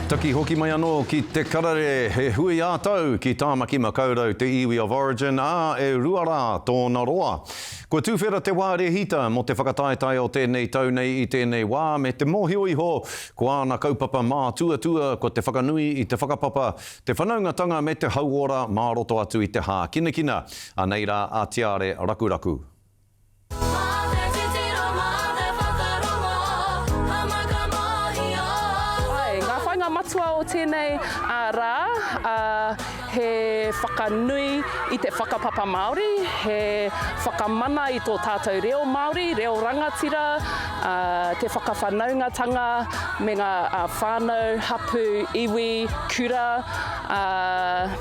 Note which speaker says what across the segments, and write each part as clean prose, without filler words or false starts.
Speaker 1: Taki hoki mai anō ki te karare he hui ātau ki Tāmaki Makaurau te iwi of origin e ruara tōna roa. Kua tūwhera te wā rehita mo te whakataetai o tēnei tau nei I tēnei wā me te mōhio iho ko ana kaupapa mā tuatua ko te whakanui I te whakapapa, te whanaungatanga me te hauora mā roto atu I te hā kinakina a nei rā a tiare rakuraku.
Speaker 2: Matua o tēnei rā, he whakanui I te whakapapa Māori, he whakamana I tō tātou reo Māori, reo rangatira, te whakawhanaungatanga me ngā whānau, hapu, iwi, kura,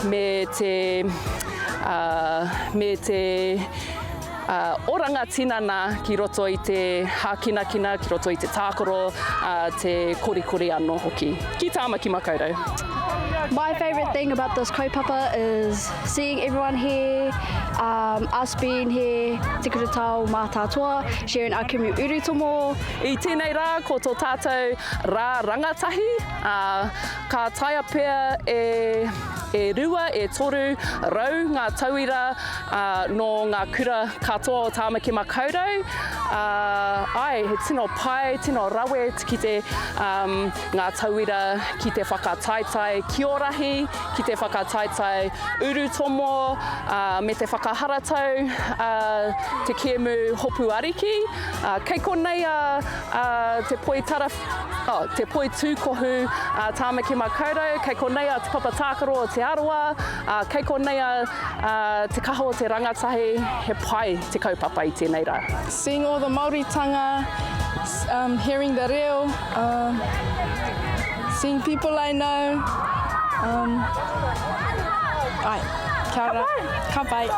Speaker 2: me te oranga tinana ki roto I te hākinakina, ki roto I te tākoro, te korikori anō hoki. Ki Tāmaki Makaurau.
Speaker 3: My favourite thing about this kaupapa is seeing everyone here, us being here, te kuratau mā tātua, sharing our kimu urutomo.
Speaker 2: I tēnei rā, ko tō tātou rā rangatahi, ka taia pēr e rua, e toru, rau ngā tauira no ngā kura katoa o Tāmaki Makaurau. He tino pai, tino rawe ki te ngā tauira ki te whakataetai kiorahi, ki te whakataetai urutomo, me te whakaharatau, te kēmu hopu ariki. Kei konei te poi te poi tūkohu Tāmaki Makaurau, kei konei te papa tākaro o te aroa, kei konei te kaho o te rangatahi, he pai te kaupapa I tēnei rā.
Speaker 4: Seeing all the Māoritanga, hearing the reo, seeing people I know. Kia ora. Ka pai.